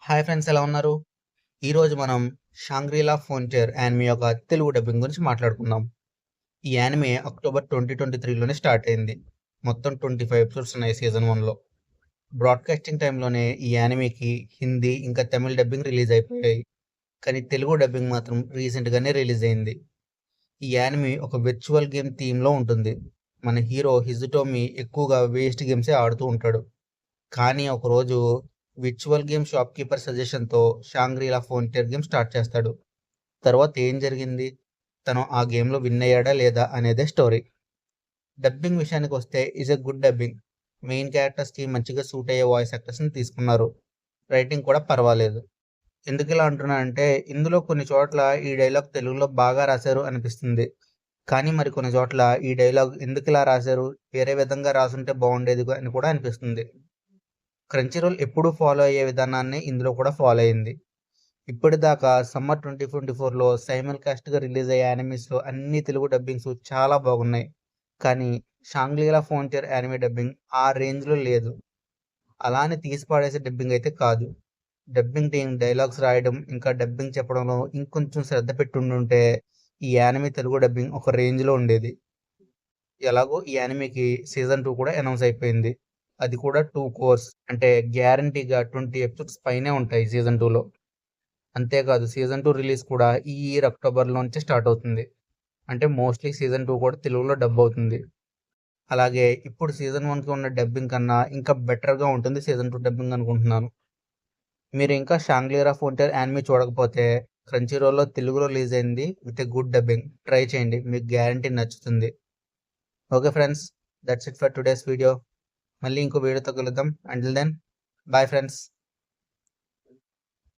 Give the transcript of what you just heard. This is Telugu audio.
హాయ్ ఫ్రెండ్స్, ఎలా ఉన్నారు? ఈరోజు మనం షాంగ్రీలా ఫోన్టియర్ యానిమే యొక్క తెలుగు డబ్బింగ్ గురించి మాట్లాడుకుందాం. ఈ యానిమే అక్టోబర్ 2023లోనే స్టార్ట్ అయింది. మొత్తం 25 ఎపిసోడ్స్ ఉన్నాయి సీజన్ 1లో. బ్రాడ్కాస్టింగ్ టైంలోనే ఈ యానిమేకి హిందీ ఇంకా తమిళ్ డబ్బింగ్ రిలీజ్ అయిపోయాయి. కానీ తెలుగు డబ్బింగ్ మాత్రం రీసెంట్గానే రిలీజ్ అయింది. ఈ యానిమే ఒక విర్చువల్ గేమ్ థీమ్లో ఉంటుంది. మన హీరో హిజుటోమి ఎక్కువగా వేస్ట్ గేమ్సే ఆడుతూ ఉంటాడు. కానీ ఒకరోజు విర్చువల్ గేమ్ షాప్ కీపర్ సజెషన్తో షాంగ్రీలా ఫోన్టియర్ గేమ్ స్టార్ట్ చేస్తాడు. తర్వాత ఏం జరిగింది, తను ఆ గేమ్లో విన్ అయ్యాడా లేదా అనేదే స్టోరీ. డబ్బింగ్ విషయానికి వస్తే is a good dubbing. Main క్యారెక్టర్స్కి మంచిగా సూట్ అయ్యే వాయిస్ యాక్టర్స్ని తీసుకున్నారు. రైటింగ్ కూడా పర్వాలేదు. ఎందుకు ఇలా అంటున్నానంటే ఇందులో కొన్ని చోట్ల ఈ డైలాగ్ తెలుగులో బాగా రాశారు అనిపిస్తుంది. కానీ మరి కొన్ని చోట్ల ఈ డైలాగ్ ఎందుకు ఇలా రాశారు, వేరే విధంగా రాసుంటే బాగుండేది అని కూడా అనిపిస్తుంది. క్రంచీరోల్ ఎప్పుడూ ఫాలో అయ్యే విధానాన్ని ఇందులో కూడా ఫాలో అయింది. ఇప్పటిదాకా సమ్మర్ 2024లో సైమల్ కాస్ట్గా రిలీజ్ అయ్యే యానిమేస్లో అన్ని తెలుగు డబ్బింగ్స్ చాలా బాగున్నాయి. కానీ షాంగ్రీలా ఫోన్టియర్ యానిమే డబ్బింగ్ ఆ రేంజ్లో లేదు. అలానే తీసి పాడేసే డబ్బింగ్ అయితే కాదు. డబ్బింగ్ టీం డైలాగ్స్ రాయడం ఇంకా డబ్బింగ్ చెప్పడంలో ఇంకొంచెం శ్రద్ధ పెట్టుండుంటే ఈ యానిమే తెలుగు డబ్బింగ్ ఒక రేంజ్లో ఉండేది. ఎలాగో ఈ యానిమేకి సీజన్ 2 కూడా అనౌన్స్ అయిపోయింది. అది కూడా 2 కోర్స్, అంటే గ్యారంటీగా 20 ఎపిసోడ్స్ పైనే ఉంటాయి సీజన్ 2లో. అంతేకాదు సీజన్ 2 రిలీజ్ కూడా ఈ ఇయర్ అక్టోబర్లో నుంచే స్టార్ట్ అవుతుంది. అంటే మోస్ట్లీ సీజన్ 2 కూడా తెలుగులో డబ్ అవుతుంది. అలాగే ఇప్పుడు సీజన్ 1కి ఉన్న డబ్బింగ్ కన్నా ఇంకా బెటర్గా ఉంటుంది సీజన్ 2 డబ్బింగ్ అనుకుంటున్నాను. మీరు ఇంకా షాంగ్రీలా ఫోన్టియర్ యానిమే చూడకపోతే క్రంచీరోల్లో తెలుగులో రిలీజ్ అయింది with a good dubbing. Try చేయండి, మీకు గ్యారంటీ నచ్చుతుంది. Okay friends, that's it for today's video. మళ్ళీ ఇంకో వీడియోతో కలుద్దాం. Until then, bye friends.